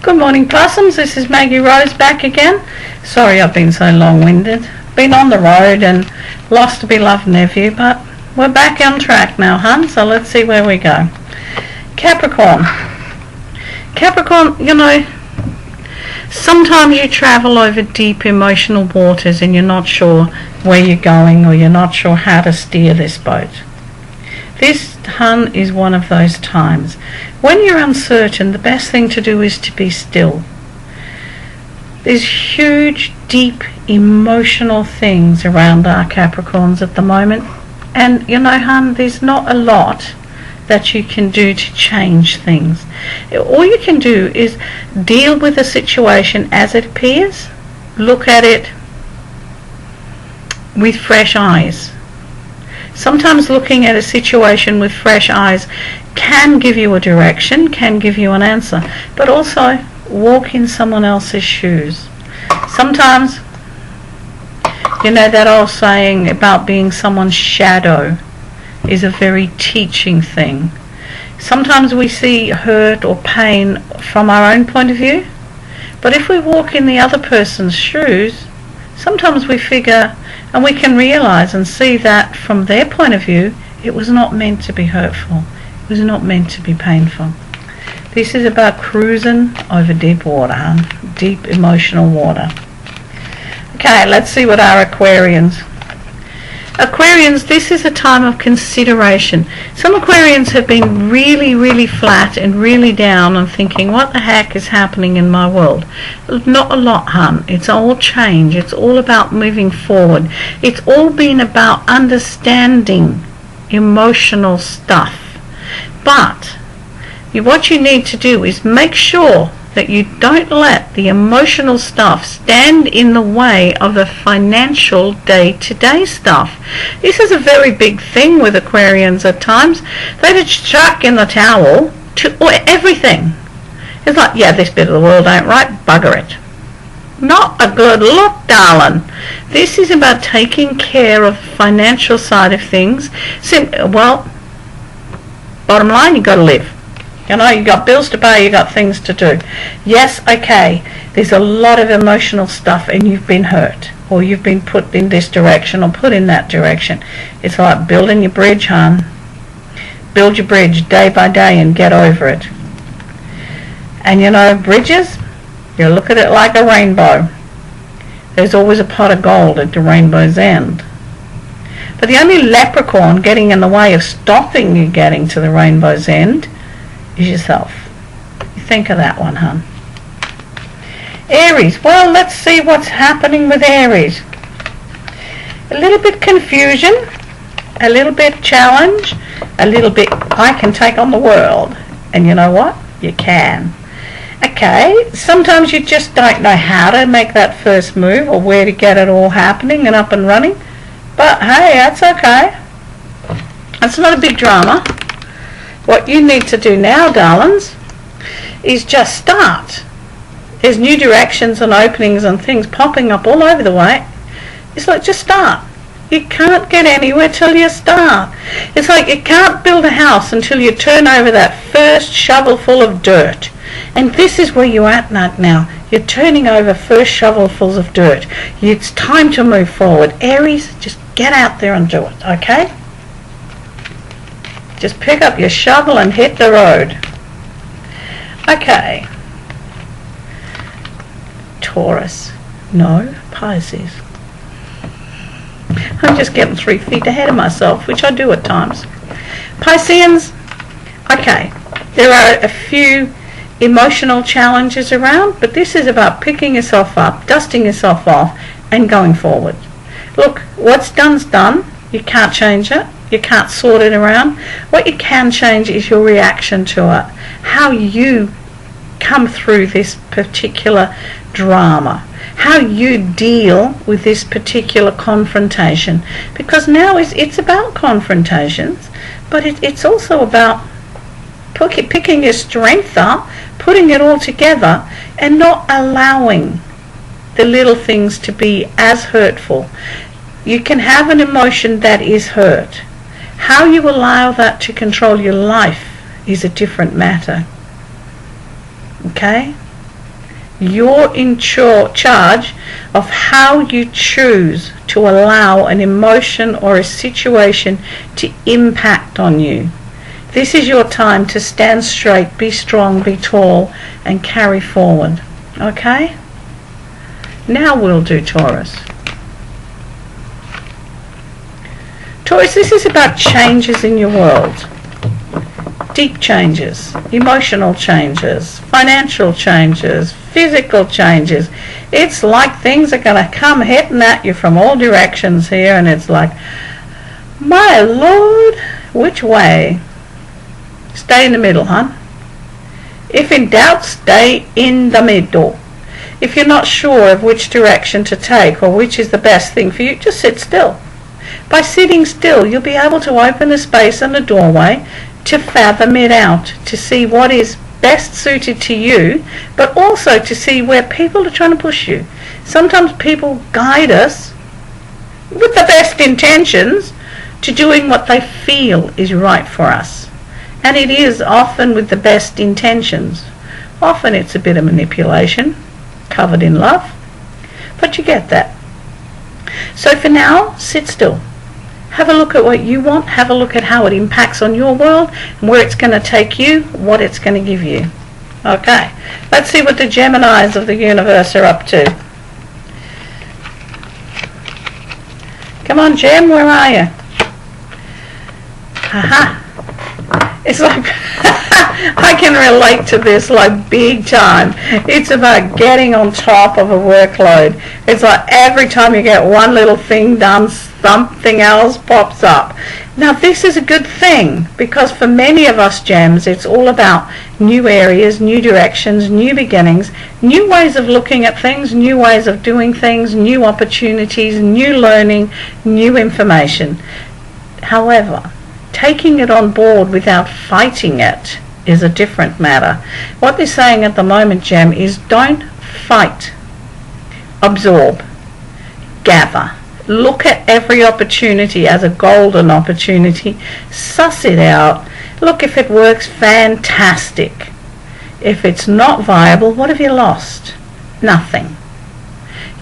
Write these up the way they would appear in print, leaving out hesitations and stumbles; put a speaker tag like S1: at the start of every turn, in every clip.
S1: Good morning, possums. This is Maggie Rose back again. Sorry I've been so long-winded. Been on the road and lost a beloved nephew, but we're back on track now, hun, so let's see where we go. Capricorn. Capricorn, you know, sometimes you travel over deep emotional waters and you're not sure where you're going, or you're not sure how to steer this boat. This, hun, is one of those times. When you're uncertain, the best thing to do is to be still. There's huge, deep, emotional things around our Capricorns at the moment. And, you know, hun, there's not a lot that you can do to change things. All you can do is deal with the situation as it appears. Look at it with fresh eyes. Sometimes looking at a situation with fresh eyes can give you a direction, can give you an answer, but also walk in someone else's shoes. Sometimes, you know, that old saying about being someone's shadow is a very teaching thing. Sometimes we see hurt or pain from our own point of view, but if we walk in the other person's shoes, sometimes we figure and we can realize and see that from their point of view, it was not meant to be hurtful. It was not meant to be painful. This is about cruising over deep water, huh? Deep emotional water. Okay, let's see what our Aquarians. Aquarians, this is a time of consideration. Some Aquarians have been really, really flat and really down and thinking, what the heck is happening in my world? Not a lot, hun. It's all change. It's all about moving forward. It's all been about understanding emotional stuff. But what you need to do is make sure that you don't let the emotional stuff stand in the way of the financial day-to-day stuff. This is a very big thing with Aquarians at times. They just chuck in the towel to everything. It's like, yeah, this bit of the world ain't right, bugger it. Not a good look, darling. This is about taking care of the financial side of things. Well, bottom line, you've got to live. You know, you've got bills to pay, you've got things to do. Yes, okay, there's a lot of emotional stuff and you've been hurt, or you've been put in this direction or put in that direction. It's like building your bridge, hon. Build your bridge day by day and get over it. And you know, bridges, you look at it like a rainbow. There's always a pot of gold at the rainbow's end. But the only leprechaun getting in the way of stopping you getting to the rainbow's end is yourself. You think of that one, hun. Aries. Well, let's see what's happening with Aries. A little bit confusion, a little bit challenge, a little bit I can take on the world. And you know what? You can. Okay, sometimes you just don't know how to make that first move or where to get it all happening and up and running. But hey, that's okay. That's not a big drama. What you need to do now, darlings, is just start. There's new directions and openings and things popping up all over the way. It's like, just start. You can't get anywhere till you start. It's like you can't build a house until you turn over that first shovelful of dirt. And this is where you're at now. You're turning over first shovelfuls of dirt. It's time to move forward. Aries, just get out there and do it, okay? Just pick up your shovel and hit the road. Okay. Taurus. No, Pisces. I'm just getting 3 feet ahead of myself, which I do at times. Pisceans. Okay. There are a few emotional challenges around, but this is about picking yourself up, dusting yourself off, and going forward. Look, what's done's done. You can't change it. You can't sort it around. What you can change is your reaction to it. How you come through this particular drama. How you deal with this particular confrontation. Because now it's about confrontations, but it's also about picking your strength up, putting it all together, and not allowing the little things to be as hurtful. You can have an emotion that is hurt. How you allow that to control your life is a different matter. Okay? You're in charge of how you choose to allow an emotion or a situation to impact on you. This is your time to stand straight, be strong, be tall, and carry forward. Okay? Now we'll do Taurus. Taurus, this is about changes in your world. Deep changes, emotional changes, financial changes, physical changes. It's like things are going to come hitting at you from all directions here, and it's like, my Lord, which way? Stay in the middle, hon. If in doubt, stay in the middle. If you're not sure of which direction to take or which is the best thing for you, just sit still. By sitting still, you'll be able to open a space and a doorway to fathom it out, to see what is best suited to you, but also to see where people are trying to push you. Sometimes people guide us with the best intentions to doing what they feel is right for us. And it is often with the best intentions. Often it's a bit of manipulation, covered in love, but you get that. So for now, sit still. Have a look at what you want, have a look at how it impacts on your world, and where it's going to take you, what it's going to give you. Okay, let's see what the Geminis of the universe are up to. Come on, Gem, where are you? Aha. It's like, I can relate to this like big time. It's about getting on top of a workload. It's like every time you get one little thing done, something else pops up. Now this is a good thing, because for many of us gems, it's all about new areas, new directions, new beginnings, new ways of looking at things, new ways of doing things, new opportunities, new learning, new information. However, taking it on board without fighting it is a different matter. What they're saying at the moment, Gem, is don't fight. Absorb. Gather. Look at every opportunity as a golden opportunity. Suss it out. Look, if it works, fantastic. If it's not viable, what have you lost? Nothing.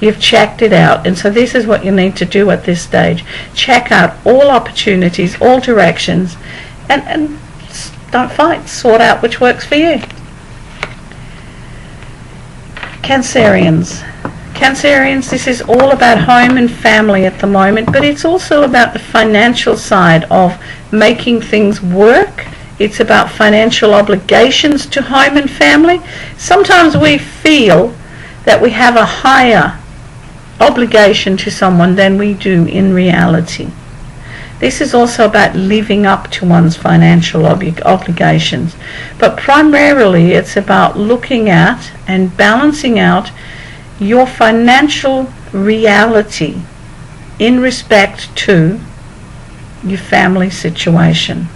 S1: You've checked it out, and so this is what you need to do at this stage. Check out all opportunities, all directions, and don't fight. Sort out which works for you. Cancerians. Cancerians, this is all about home and family at the moment, but it's also about the financial side of making things work. It's about financial obligations to home and family. Sometimes we feel that we have a higher obligation to someone than we do in reality. This is also about living up to one's financial obligations, but primarily it's about looking at and balancing out your financial reality in respect to your family situation.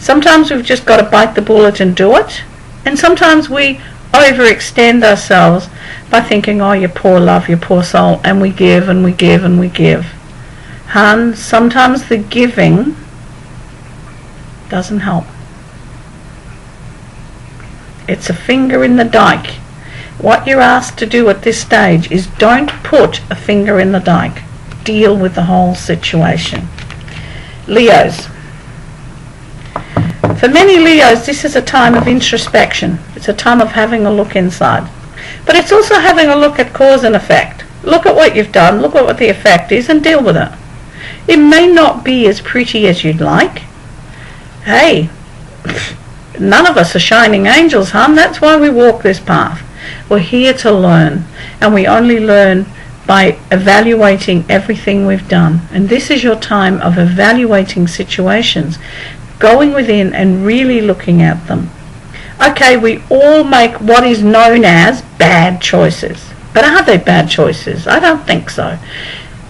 S1: Sometimes we've just got to bite the bullet and do it, and sometimes we overextend ourselves by thinking, oh, you poor love, you poor soul, and we give and we give and we give. Hun, sometimes the giving doesn't help. It's a finger in the dike. What you're asked to do at this stage is don't put a finger in the dike. Deal with the whole situation. Leos. For many Leos, this is a time of introspection. It's a time of having a look inside. But it's also having a look at cause and effect. Look at what you've done, look at what the effect is, and deal with it. It may not be as pretty as you'd like. Hey, none of us are shining angels, hon. That's why we walk this path. We're here to learn, and we only learn by evaluating everything we've done. And this is your time of evaluating situations, going within and really looking at them. Okay, we all make what is known as bad choices. But are they bad choices? I don't think so.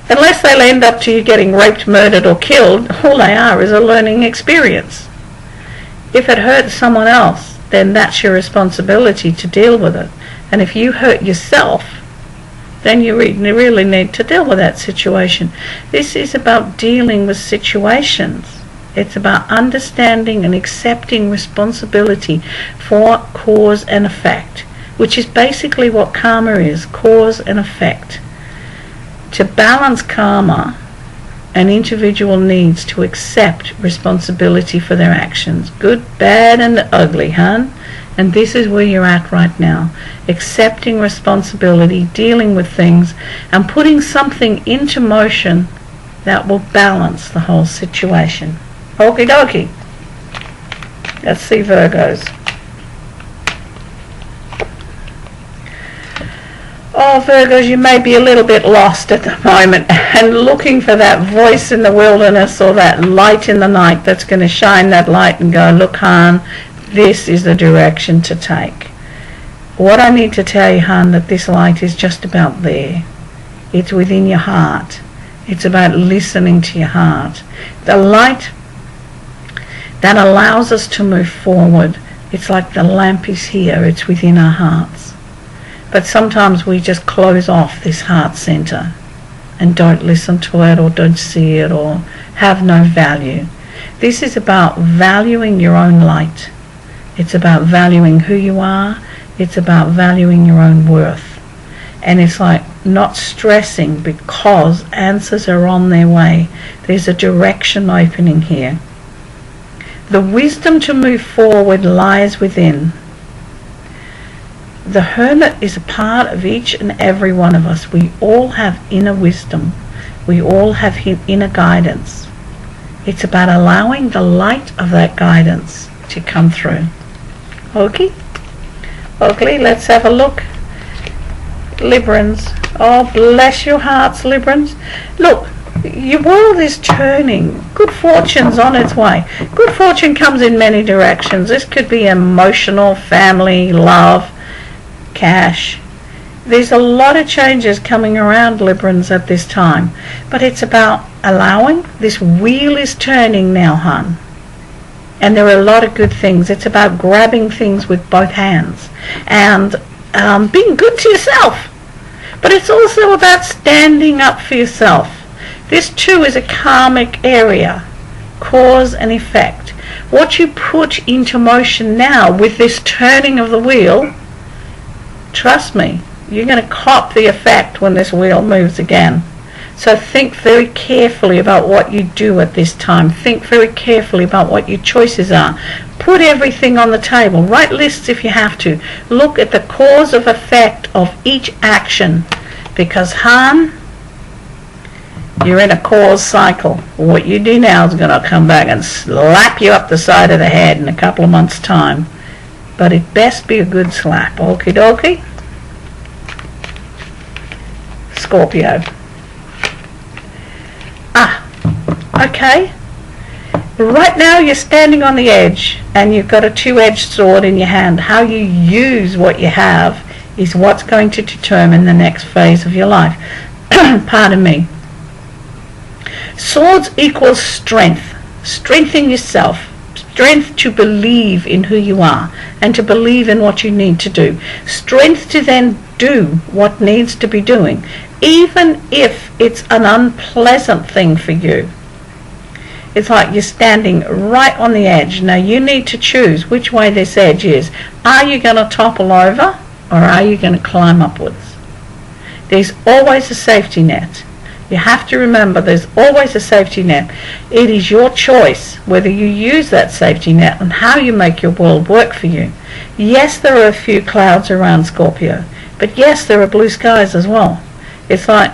S1: Unless they'll end up to you getting raped, murdered or killed, all they are is a learning experience. If it hurts someone else, then that's your responsibility to deal with it. And if you hurt yourself, then you really need to deal with that situation. This is about dealing with situations. It's about understanding and accepting responsibility for cause and effect. which is basically what karma is, cause and effect. To balance karma, an individual needs to accept responsibility for their actions, good, bad, and ugly, hun. And this is where you're at right now. Accepting responsibility, dealing with things, and putting something into motion that will balance the whole situation. Okie dokie. Let's see Virgos. Oh, Virgos, you may be a little bit lost at the moment and looking for that voice in the wilderness or that light in the night that's going to shine that light and go, look, hon, this is the direction to take. What I need to tell you, hon, that this light is just about there. It's within your heart. It's about listening to your heart. The light that allows us to move forward, it's like the lamp is here. It's within our hearts. But sometimes we just close off this heart center and don't listen to it or don't see it or have no value. This is about valuing your own light. It's about valuing who you are. It's about valuing your own worth. And it's like not stressing because answers are on their way. There's a direction opening here. The wisdom to move forward lies within. The Hermit is a part of each and every one of us. We all have inner wisdom. We all have inner guidance. It's about allowing the light of that guidance to come through. Okay? Okay, let's have a look. Librans. Oh, bless your hearts, Librans. Look, your world is turning. Good fortune's on its way. Good fortune comes in many directions. This could be emotional, family, love, cash. There's a lot of changes coming around, Librans, at this time. But it's about allowing. This wheel is turning now, hun. And there are a lot of good things. It's about grabbing things with both hands and being good to yourself. But it's also about standing up for yourself. This too is a karmic area, cause and effect. What you put into motion now with this turning of the wheel, trust me, you're going to cop the effect when this wheel moves again. So think very carefully about what you do at this time. Think very carefully about what your choices are. Put everything on the table. Write lists if you have to. Look at the cause of effect of each action. Because, hon, you're in a cause cycle. What you do now is going to come back and slap you up the side of the head in a couple of months' time. But it best be a good slap. Okie dokie? Scorpio. Okay. Right now you're standing on the edge and you've got a two-edged sword in your hand. How you use what you have is what's going to determine the next phase of your life. Pardon me. Swords equals strength. Strengthen yourself. Strength to believe in who you are and to believe in what you need to do. Strength to then do what needs to be doing, even if it's an unpleasant thing for you. It's like you're standing right on the edge. Now you need to choose which way this edge is. Are you going to topple over or are you going to climb upwards? There's always a safety net. You have to remember there's always a safety net. It is your choice whether you use that safety net and how you make your world work for you. Yes, there are a few clouds around Scorpio, but yes, there are blue skies as well. It's like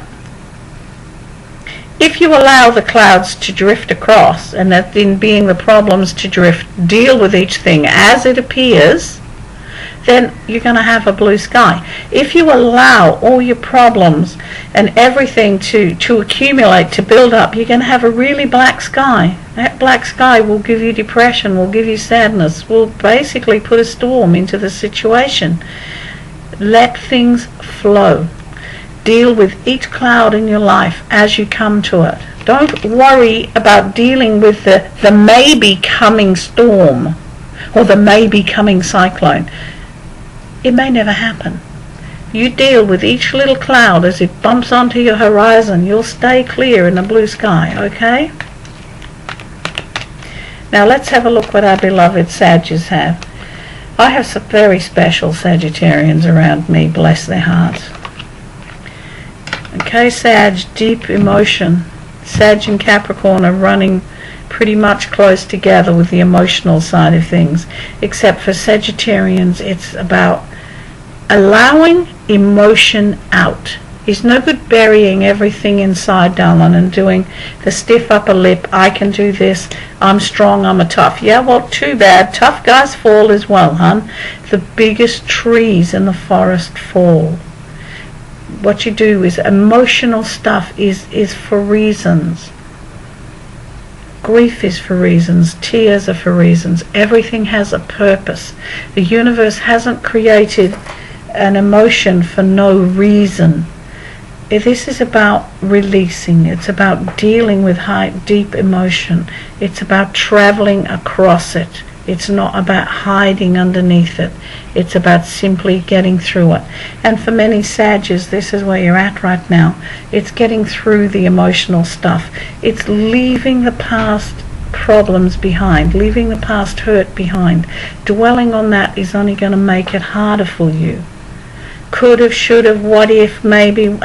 S1: if you allow the clouds to drift across and that in being the problems to drift, deal with each thing as it appears, then you're going to have a blue sky. If you allow all your problems and everything to accumulate, to build up, you're going to have a really black sky. That black sky will give you depression, will give you sadness, will basically put a storm into the situation. Let things flow. Deal with each cloud in your life as you come to it. Don't worry about dealing with the maybe coming storm or the maybe coming cyclone. It may never happen. You deal with each little cloud as it bumps onto your horizon. You'll stay clear in the blue sky, okay? Now let's have a look what our beloved Sagittarius have. I have some very special Sagittarians around me, bless their hearts. Okay, Sag, deep emotion. Sag and Capricorn are running pretty much close together with the emotional side of things, except for Sagittarians it's about allowing emotion out. It's no good burying everything inside, darling, and doing the stiff upper lip, I can do this, I'm strong, I'm a tough. Yeah, well, too bad. Tough guys fall as well, hon. The biggest trees in the forest fall. What you do is emotional stuff is for reasons. Grief is for reasons. Tears are for reasons. Everything has a purpose. The universe hasn't created an emotion for no reason. This is about releasing. It's about dealing with deep emotion. It's about traveling across it. It's not about hiding underneath it. It's about simply getting through it. And for many Sages, this is where you're at right now. It's getting through the emotional stuff. It's leaving the past problems behind, leaving the past hurt behind. Dwelling on that is only going to make it harder for you. Could have, should have, what if, maybe.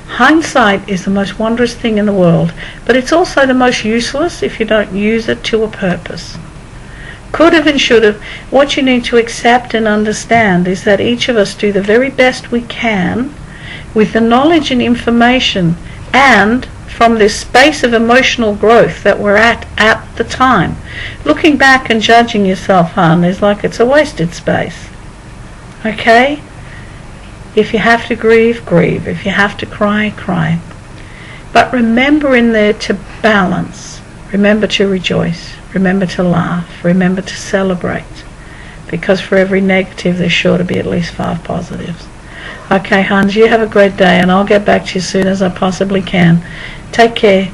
S1: Hindsight is the most wondrous thing in the world, but it's also the most useless if you don't use it to a purpose. Could have and should have. What you need to accept and understand is that each of us do the very best we can with the knowledge and information and from this space of emotional growth that we're at the time. Looking back and judging yourself, hon, is like it's a wasted space. Okay? If you have to grieve, grieve. If you have to cry, cry. But remember in there to balance. Remember to rejoice. Remember to laugh. Remember to celebrate. Because for every negative, there's sure to be at least 5 positives. Okay, Hans, you have a great day, and I'll get back to you as soon as I possibly can. Take care.